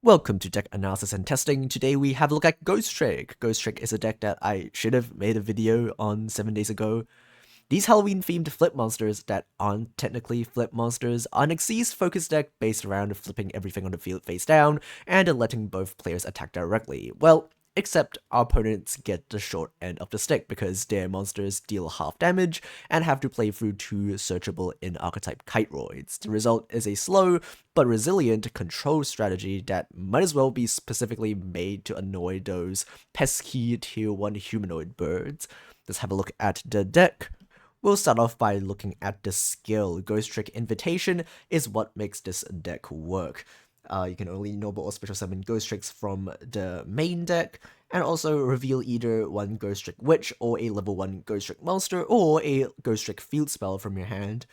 Welcome to Deck Analysis and Testing. Today we have a look at Ghostrick. Ghostrick is a deck that I should have made a video on 7 days ago. These Halloween-themed flip monsters that aren't technically flip monsters are an Xyz-focused deck based around flipping everything on the field face down and letting both players attack directly. Well, except our opponents get the short end of the stick because their monsters deal half damage and have to play through two searchable in-archetype Kiteroids. The result is a slow but resilient control strategy that might as well be specifically made to annoy those pesky tier 1 humanoid birds. Let's have a look at the deck. We'll start off by looking at the skill. Ghostrick Invitation is what makes this deck work. You can only noble or special summon Ghostricks from the main deck, and also reveal either one Ghostrick Witch or a level 1 Ghostrick monster or a Ghostrick field spell from your hand,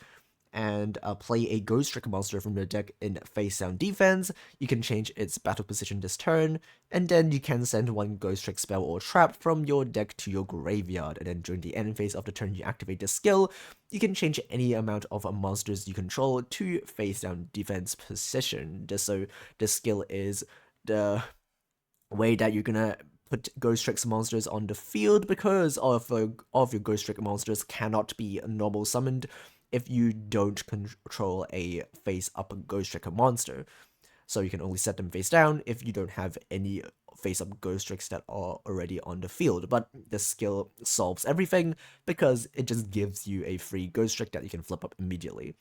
and play a Ghostrick monster from your deck in face down defense. You can change its battle position this turn, and then you can send one Ghostrick spell or trap from your deck to your graveyard, and then during the end phase of the turn you activate the skill. You can change any amount of monsters you control to face down defense position. So this skill is the way that you're gonna put Ghostrick's monsters on the field, because all of your Ghostrick monsters cannot be normal summoned if you don't control a face-up Ghostrick monster. So you can only set them face down if you don't have any face-up Ghostricks that are already on the field. But this skill solves everything because it just gives you a free Ghostrick that you can flip up immediately.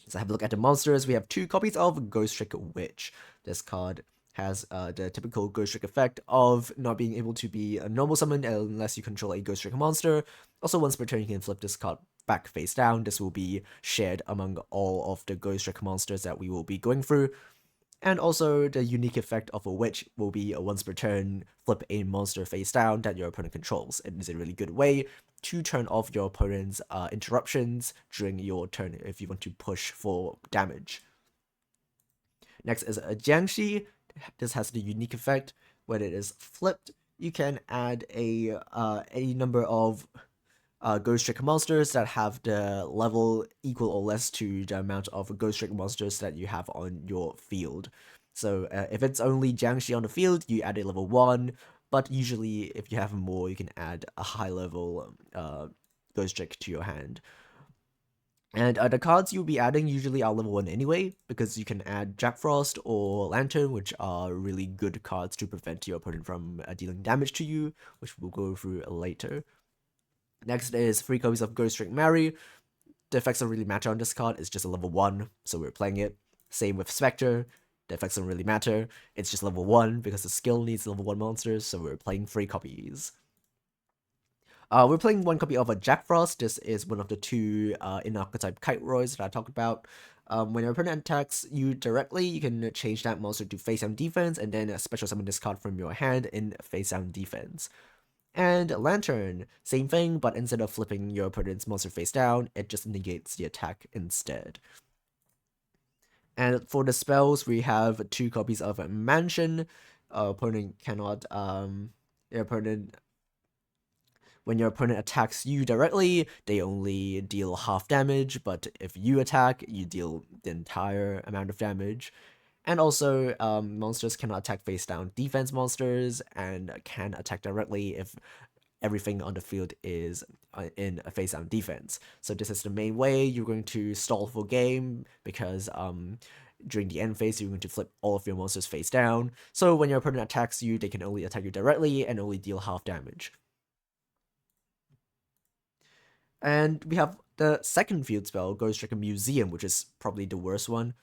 So have a look at the monsters. We have 2 copies of Ghostrick Witch. This card has the typical Ghostrick effect of not being able to be a normal summon unless you control a Ghostrick monster. Also, once per turn, you can flip this card back face down. This will be shared among all of the Ghostrick monsters that we will be going through. And also, the unique effect of a Witch will be a once per turn, flip a monster face down that your opponent controls. It is a really good way to turn off your opponent's interruptions during your turn if you want to push for damage. Next is a Jiangxi. This has the unique effect when it is flipped. You can add any number of Ghostrick monsters that have the level equal or less to the amount of Ghostrick monsters that you have on your field. So if it's only Jiangxi on the field, you add a level 1, but usually if you have more, you can add a high level Ghostrick to your hand. And the cards you'll be adding usually are level 1 anyway, because you can add Jack Frost or Lantern, which are really good cards to prevent your opponent from dealing damage to you, which we'll go through later. Next is 3 copies of Ghostrick Mary. The effects don't really matter on this card, it's just a level 1, so we're playing it. Same with Spectre, the effects don't really matter, it's just level 1 because the skill needs level 1 monsters, so we're playing 3 copies. We're playing 1 copy of a Jack Frost. This is one of the 2 in-archetype Kiteroids that I talked about. When your opponent attacks you directly, you can change that monster to face-down defense, and then special summon this card from your hand in face-down defense. And Lantern, same thing, but instead of flipping your opponent's monster face down, it just negates the attack instead. And for the spells, we have 2 copies of Mansion. Opponent cannot, when your opponent attacks you directly, they only deal half damage, but if you attack, you deal the entire amount of damage. And also, monsters cannot attack face-down defense monsters, and can attack directly if everything on the field is in a face-down defense. So this is the main way you're going to stall for game, because during the end phase, you're going to flip all of your monsters face down. So when your opponent attacks you, they can only attack you directly and only deal half damage. And we have the second field spell, Ghostrick Museum, which is probably the worst one.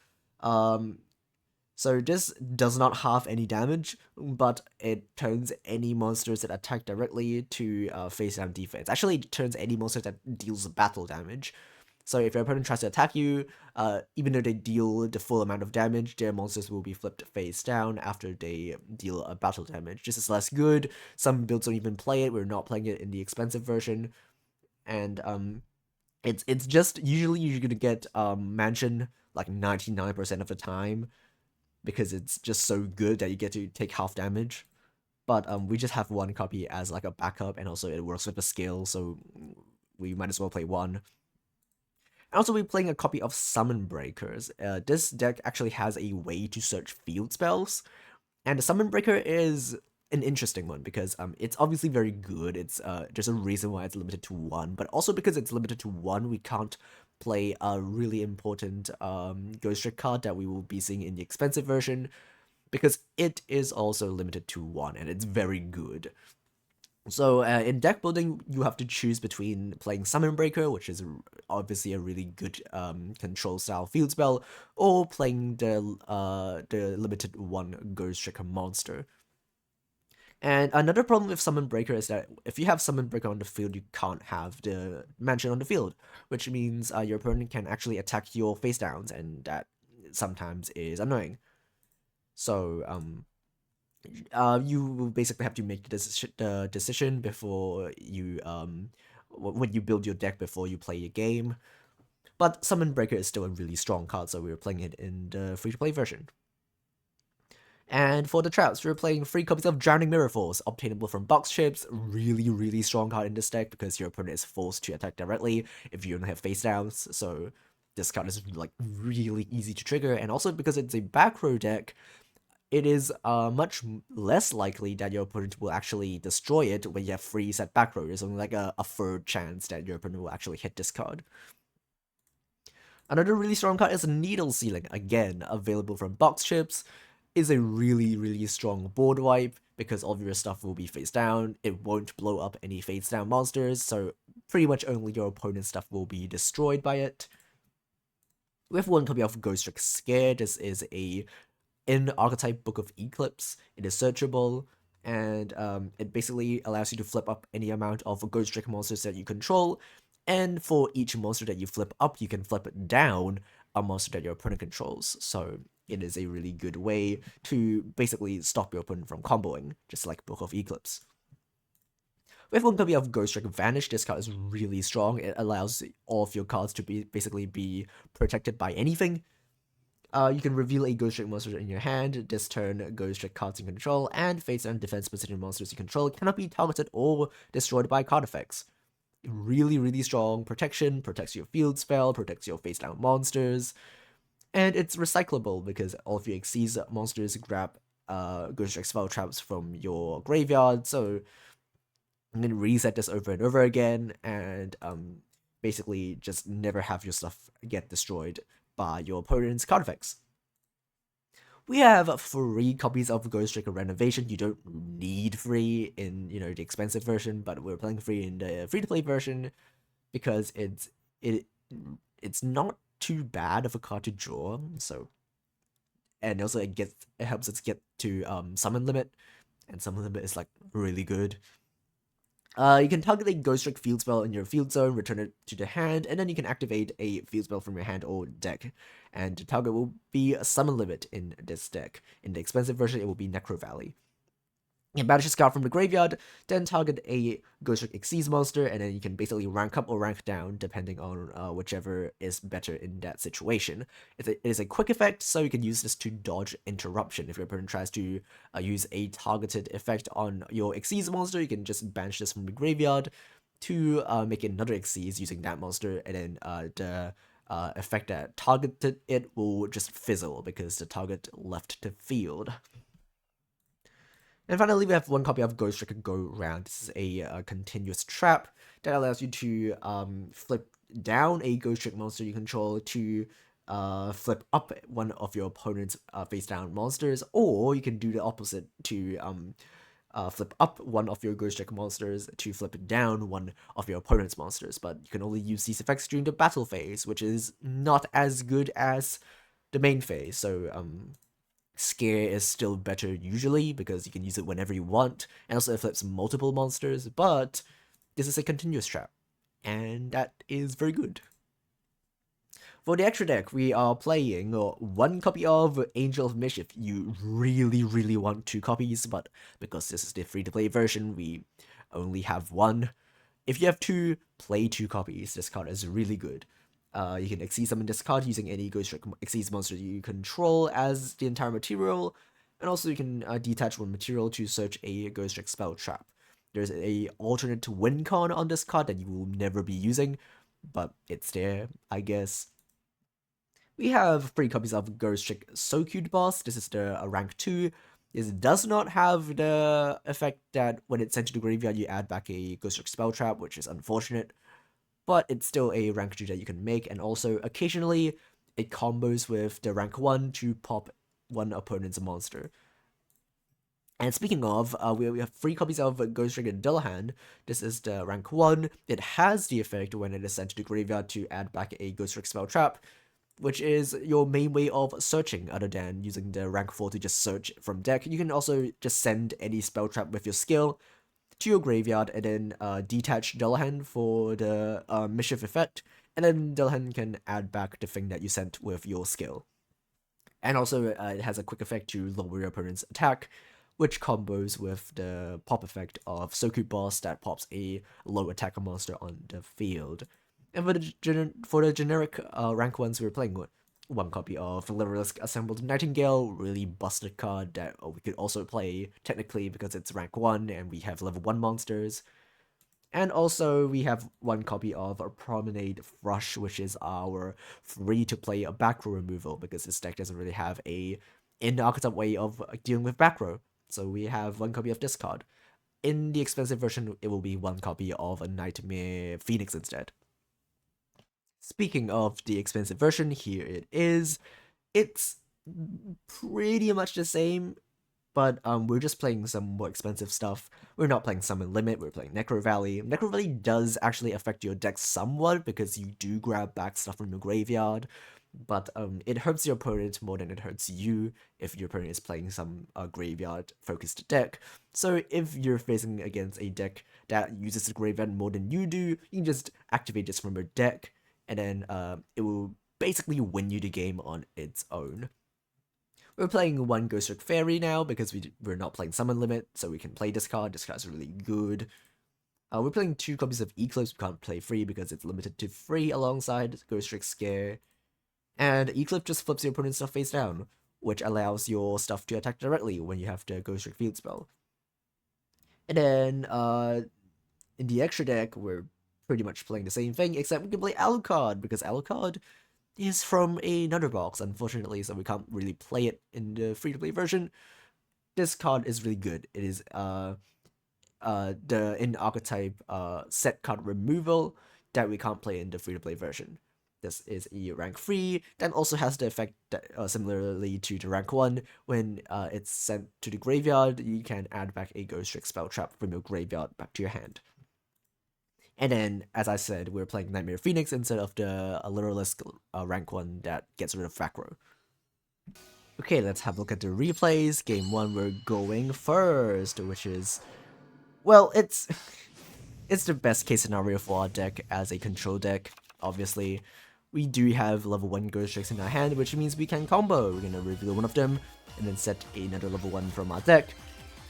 So this does not have any damage, but it turns any monsters that attack directly to face-down defense. Actually, it turns any monster that deals battle damage. So if your opponent tries to attack you, even though they deal the full amount of damage, their monsters will be flipped face down after they deal a battle damage. This is less good. Some builds don't even play it. We're not playing it in the expensive version. And it's just, usually you're gonna get Mansion like 99% of the time, because it's just so good that you get to take half damage. But we just have 1 copy as like a backup, and also it works with the skill, so we might as well play 1. Also, we're playing a copy of Summon Breakers. This deck actually has a way to search field spells, and the Summon Breaker is an interesting one because it's obviously very good. It's there's a reason why it's limited to one, but also because it's limited to one, we can't play a really important Ghostrick card that we will be seeing in the expensive version, because it is also limited to one, and it's very good. So in deck building, you have to choose between playing Summon Breaker, which is obviously a really good control style field spell, or playing the limited one Ghostrick monster. And another problem with Summon Breaker is that if you have Summon Breaker on the field, you can't have the mansion on the field, which means your opponent can actually attack your face downs, and that sometimes is annoying. So you will basically have to make the decision before you when you build your deck before you play a game. But Summon Breaker is still a really strong card, so we were playing it in the free-to-play version. And for the traps, we're playing 3 copies of Drowning Mirror Force, obtainable from box chips. Really, really strong card in this deck because your opponent is forced to attack directly if you don't have face downs. So this card is like really easy to trigger, and also because it's a Backrow deck, it is much less likely that your opponent will actually destroy it when you have 3 set Backrow. There's only like a third chance that your opponent will actually hit this card. Another really strong card is Needle Sealing, again available from box chips. Is a really, really strong board wipe because all of your stuff will be face down. It won't blow up any face down monsters, so pretty much only your opponent's stuff will be destroyed by it. We have 1 copy of Ghostrick Scare. This is a in-archetype Book of Eclipse. It is searchable, and it basically allows you to flip up any amount of Ghostrick monsters that you control, and for each monster that you flip up, you can flip down a monster that your opponent controls. So it is a really good way to basically stop your opponent from comboing, just like Book of Eclipse. We have 1 copy of Ghostrick Vanish. This card is really strong. It allows all of your cards to basically be protected by anything. You can reveal a Ghostrick monster in your hand. This turn, Ghostrick cards in control and face and defense position monsters you control cannot be targeted or destroyed by card effects. Really, really strong protection, protects your field spell, protects your face down monsters, and it's recyclable because all of your Xyz monsters grab Ghostrick spell traps from your graveyard, so you can reset this over and over again, and basically just never have your stuff get destroyed by your opponent's card effects. We have 3 copies of Ghostrick Renovation. You don't need 3 in, the expensive version, but we're playing 3 in the free-to-play version because it's not too bad of a card to draw. So, and also it helps us get to summon limit, and summon limit is like really good. You can target a Ghostrick field spell in your field zone, return it to the hand, and then you can activate a field spell from your hand or deck. And the target will be a summon limit in this deck. In the expensive version, it will be Necro Valley. You can banish this card from the graveyard, then target a Ghostrick Xyz monster, and then you can basically rank up or rank down depending on whichever is better in that situation. It is a quick effect, so you can use this to dodge interruption. If your opponent tries to use a targeted effect on your Xyz monster, you can just banish this from the graveyard to make another Xyz using that monster, and then the effect that targeted it will just fizzle because the target left the field. And finally, we have 1 copy of Ghostrick Go Round. This is a continuous trap that allows you to flip down a Ghostrick monster you control to flip up one of your opponent's face down monsters, or you can do the opposite to flip up one of your Ghostrick monsters to flip down one of your opponent's monsters. But you can only use these effects during the battle phase, which is not as good as the main phase. So Scare is still better usually because you can use it whenever you want, and also it flips multiple monsters, but this is a continuous trap, and that is very good. For the extra deck, we are playing 1 copy of Angel of Mischief. You really, really want 2 copies, but because this is the free-to-play version, we only have 1. If you have 2, play 2 copies. This card is really good. You can Xyz summon this card using any Ghostrick Xyz monster you control as the entire material, and also you can detach 1 material to search a Ghostrick spell trap. There's a alternate win con on this card that you will never be using, but it's there, I guess. We have 3 copies of Ghostrick Soakute Boss. This is the rank 2. This does not have the effect that when it's sent to the graveyard, you add back a Ghostrick Spell Trap, which is unfortunate. But it's still a rank 2 that you can make, and also occasionally it combos with the rank 1 to pop one opponent's monster. And speaking of, we have 3 copies of Ghostrick in Dullahan. This is the rank 1. It has the effect when it is sent to the graveyard to add back a Ghostrick Spell Trap, which is your main way of searching other than using the rank 4 to just search from deck. You can also just send any spell trap with your skill to your graveyard and then detach Dullahan for the mischief effect, and then Dullahan can add back the thing that you sent with your skill. And also it has a quick effect to lower your opponent's attack, which combos with the pop effect of Soakute Boss that pops a low attacker monster on the field. And for the generic rank ones, we're playing with 1 copy of Literalisk Assembled Nightingale, really busted card that we could also play technically because it's rank 1 and we have level 1 monsters. And also we have 1 copy of a Promenade Thrush, which is our free-to-play Backrow removal because this deck doesn't really have a in-archetype way of dealing with Backrow. So we have 1 copy of this card. In the expensive version, it will be 1 copy of a Nightmare Phoenix instead. Speaking of the expensive version, here it is. It's pretty much the same, but we're just playing some more expensive stuff. We're not playing Summon Limit, we're playing Necro Valley. Necro Valley does actually affect your deck somewhat because you do grab back stuff from your graveyard, but it hurts your opponent more than it hurts you if your opponent is playing some graveyard-focused deck. So if you're facing against a deck that uses the graveyard more than you do, you can just activate this from your deck, and then it will basically win you the game on its own. We're playing 1 Ghostrick Fairy now because we're not playing Summon Limit, so we can play this card. This card's really good. We're playing 2 copies of Eclipse. We can't play 3 because it's limited to 3 alongside Ghostrick Scare. And Eclipse just flips your opponent's stuff face down, which allows your stuff to attack directly when you have the Ghostrick Field Spell. And then in the extra deck, we're pretty much playing the same thing, except we can play Alucard, because Alucard is from another box, unfortunately, so we can't really play it in the free-to-play version. This card is really good. It is the in-archetype set card removal that we can't play in the free-to-play version. This is a rank 3, that also has the effect that, similarly to the rank 1, when it's sent to the graveyard, you can add back a Ghostrick Spell Trap from your graveyard back to your hand. And then, as I said, we're playing Nightmare Phoenix instead of the Literalisk rank 1 that gets rid of Backrow. Okay, let's have a look at the replays. Game 1, we're going first, which is... well, it's the best case scenario for our deck as a control deck, obviously. We do have level 1 Ghostricks in our hand, which means we can combo. We're gonna reveal one of them, and then set another level 1 from our deck.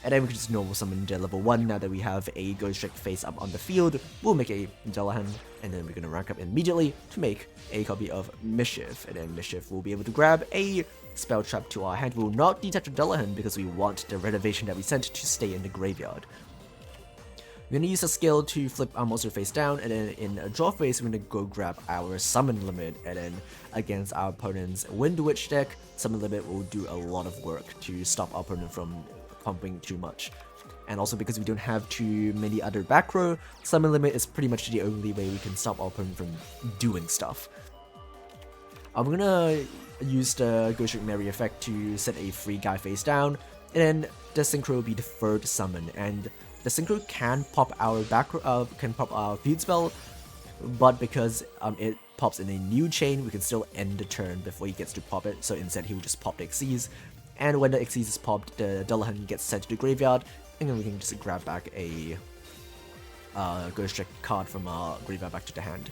And then we can just normal summon the level 1 now that we have a Ghostrick face up on the field. We'll make a Dullahan, and then we're going to rank up immediately to make a copy of Mischief. And then Mischief will be able to grab a spell trap to our hand. We will not detach the Dullahan because we want the renovation that we sent to stay in the graveyard. We're going to use a skill to flip our monster face down, and then in a draw phase, we're going to go grab our Summon Limit, and then against our opponent's Wind Witch deck, Summon Limit will do a lot of work to stop our opponent from pumping too much. And also because we don't have too many other Backrow, Summon Limit is pretty much the only way we can stop our opponent from doing stuff. I'm gonna use the Ghostrick Mary effect to set a free guy face down, and then the Synchro will be the 3rd summon, and the Synchro can pop our field spell, but because it pops in a new chain, we can still end the turn before he gets to pop it, so instead he will just pop the Xyz. And when the Xyz is popped, the Dullahan gets sent to the graveyard, and then we can just grab back a Ghostrick card from our graveyard back to the hand.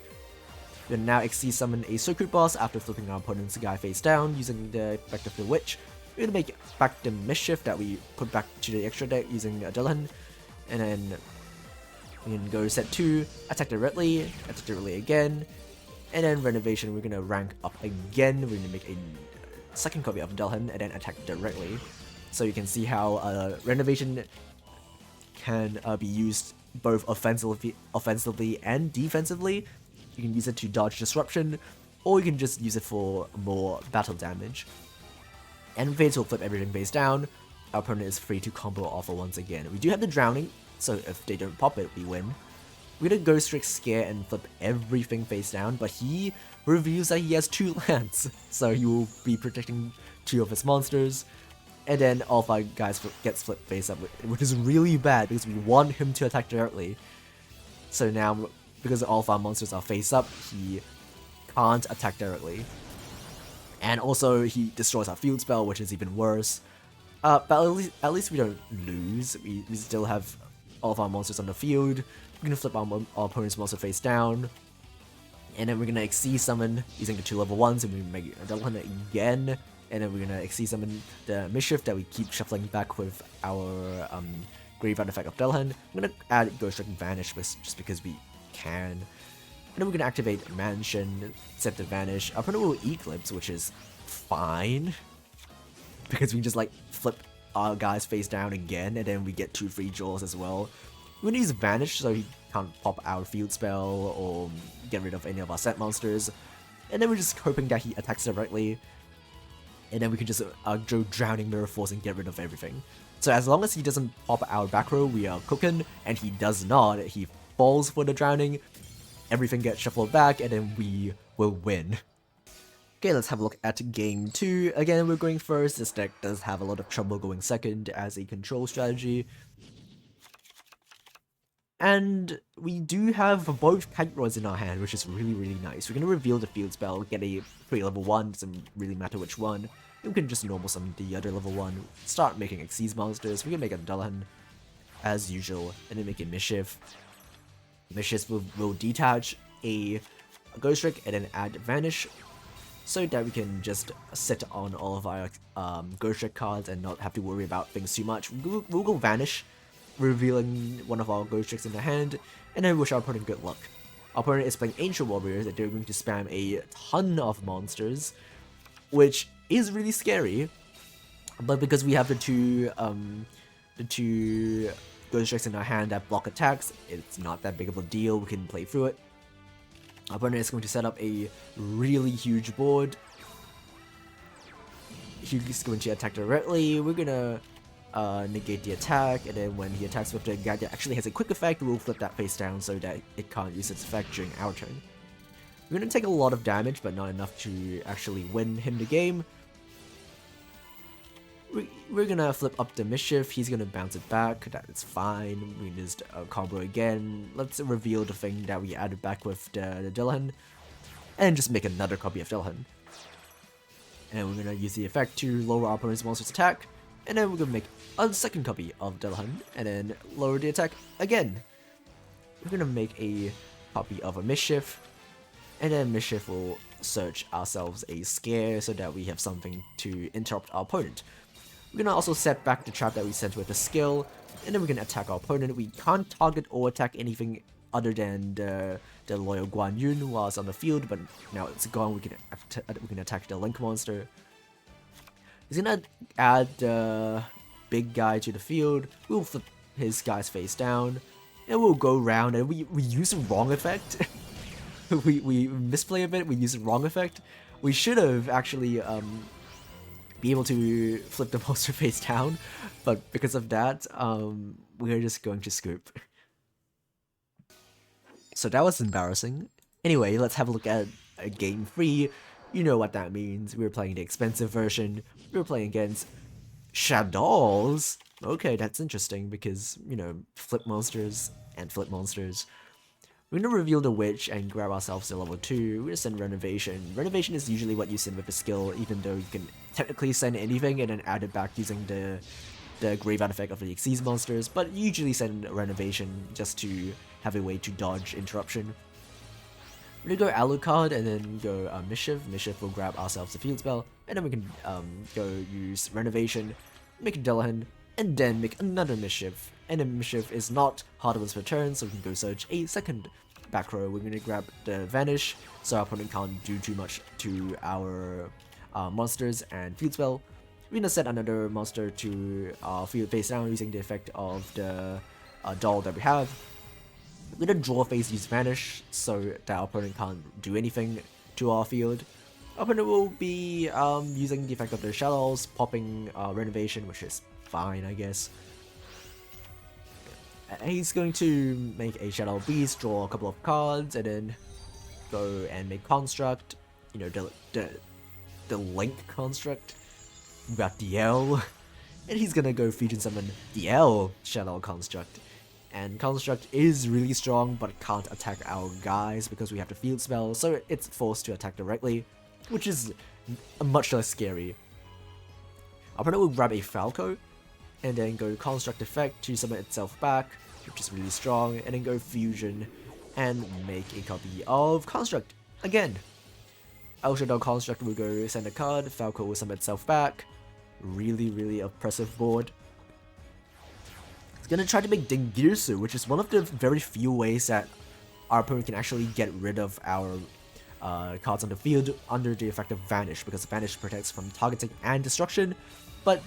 We can now Xyz summon a Soakute Boss after flipping our opponent's guy face down using the effect of the Witch. We're gonna make back the Mischief that we put back to the extra deck using a Dullahan, and then we can go set 2, attack directly again, and then Renovation, we're gonna rank up again. We're gonna make a 2nd copy of Dullahan and then attack directly. So you can see how Renovation can be used both offensively and defensively. You You can use it to dodge disruption, or you can just use it for more battle damage. And Fates will flip everything face down. Our opponent is free to combo offer once again. We do have the drowning, so if they don't pop it, we win. We're gonna Ghostrick scare and flip everything face down, but he reveals that he has 2 lands, so he will be protecting 2 of his monsters. And then all 5 guys gets flipped face up, which is really bad because we want him to attack directly. So now, because all 5 monsters are face up, he can't attack directly. And also, he destroys our field spell, which is even worse. But at least we don't lose. We still have all of our monsters on the field. We're gonna flip our opponent's monster face down. And then we're gonna Xyz summon using the 2 level 1s, and we make a double hunt again. And then we're gonna Xyz summon the Mischief that we keep shuffling back with our Graveyard effect of Delhan. I'm gonna add Ghostrick and Vanish just because we can. And then we're gonna activate Mansion, set the Vanish. Our opponent will Eclipse, which is fine. Because we just like flip our guys face down again, and then we get 2 free draws as well. We're gonna use Vanish so he can't pop our field spell or get rid of any of our set monsters. And then we're just hoping that he attacks directly. And then we can just do Drowning Mirror Force and get rid of everything. So as long as he doesn't pop our Backrow, we are cooking, and he does not. He falls for the Drowning, everything gets shuffled back, and then we will win. Okay, let's have a look at game 2. Again, we're going first. This deck does have a lot of trouble going second as a control strategy. And we do have both Kite Rods in our hand, which is really, really nice. We're going to reveal the field spell, get a 3 level 1, doesn't really matter which one. We can just normal summon the other level 1, start making Xyz monsters. We can make a Duel as usual, and then make a Mischief. Mischief will detach a Ghostrick and then add Vanish, so that we can just sit on all of our Ghostrick cards and not have to worry about things too much. We'll go Vanish, revealing one of our Ghostricks in the hand, and then wish our opponent good luck. Our opponent is playing Ancient Warriors, and they're going to spam a ton of monsters, which is really scary. But because we have the two Ghostricks in our hand that block attacks, it's not that big of a deal. We can play through it. Our opponent is going to set up a really huge board. He's going to attack directly. We're gonna negate the attack, and then when he attacks with the guy that actually has a quick effect, we'll flip that face down so that it can't use its effect during our turn. We're gonna take a lot of damage, but not enough to actually win him the game. We're gonna flip up the Mischief. He's gonna bounce it back. That is fine. We just combo again. Let's reveal the thing that we added back with the Dilhan, and just make another copy of Dilhan. And we're gonna use the effect to lower our opponent's monster's attack. And then we're gonna make a second copy of Dilhan, and then lower the attack again. We're gonna make a copy of a Mischief, and then Mischief will search ourselves a Scare so that we have something to interrupt our opponent. We're gonna also set back the trap that we sent with the skill, and then we're gonna attack our opponent. We can't target or attack anything other than the Loyal Guan Yun while it's on the field, but now it's gone. We can attack the Link monster. He's gonna add the big guy to the field. We'll flip his guy's face down, and we'll go around, and we use the wrong effect. we misplay a bit. We use the wrong effect. We should have actually be able to flip the monster face down, but because of that, we're just going to scoop. So that was embarrassing. Anyway, let's have a look at game 3. You know what that means. We're playing the expensive version. We're playing against Shadows. Okay, that's interesting because, you know, flip monsters and flip monsters. We're gonna reveal the Witch and grab ourselves to level 2. We're gonna send Renovation. Renovation is usually what you send with a skill, even though you can technically send anything and then add it back using the Graveyard effect of the Xyz monsters, but you usually send Renovation just to have a way to dodge interruption. We're gonna go Alucard and then go Mischief. Mischief will grab ourselves a field spell, and then we can go use Renovation, make a Dilhan, and then make another Mischief. And then Mischief is not Heartless Return, so we can go search a second Backrow. We're gonna grab the Vanish, so our opponent can't do too much to our monsters and field spell. We're gonna set another monster to field face down using the effect of the doll that we have. We're gonna draw phase, use Vanish, so that our opponent can't do anything to our field. Our opponent will be using the effect of their Shadows, popping Renovation, which is fine, I guess. And he's going to make a Shadow Beast, draw a couple of cards, and then go and make Construct. You know, the Link Construct. We got Duel. And he's gonna go Fusion Summon Duel Shadow Construct. And Construct is really strong, but can't attack our guys because we have the field spell, so it's forced to attack directly, which is much less scary. Our opponent will grab a Falco, and then go Construct effect to summon itself back, which is really strong, and then go Fusion, and make a copy of Construct again. El Shadow Construct will go send a card, Falco will summon itself back. Really oppressive board. It's gonna try to make Dengirsu, which is one of the very few ways that our opponent can actually get rid of our cards on the field under the effect of Vanish, because Vanish protects from targeting and destruction, but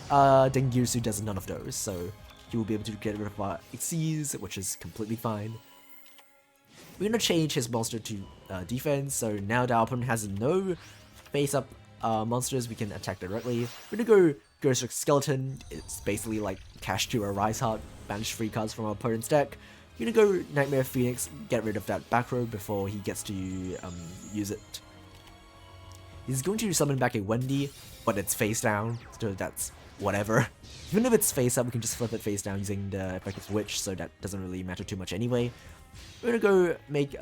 Dengirsu does none of those, so he will be able to get rid of our Xyz, which is completely fine. We're gonna change his monster to defense, so now that our opponent has no face-up monsters, we can attack directly. We're gonna go Ghostrick Skeleton. It's basically like Cash to a Rise Heart, banish free cards from our opponent's deck. We're gonna go Nightmare Phoenix, get rid of that Backrow before he gets to use it. He's going to summon back a Wendy, but it's face down, so that's whatever. Even if it's face up, we can just flip it face down using the effect of Witch, so that doesn't really matter too much anyway. We're gonna go make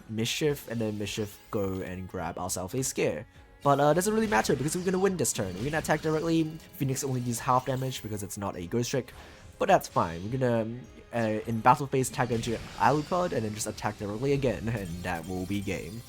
Mischief, and then Mischief go and grab ourselves a Scare. But doesn't really matter because we're gonna win this turn. We're gonna attack directly. Phoenix only deals half damage because it's not a Ghostrick, but that's fine. We're gonna in battle phase tag into Alucard and then just attack directly again, and that will be game.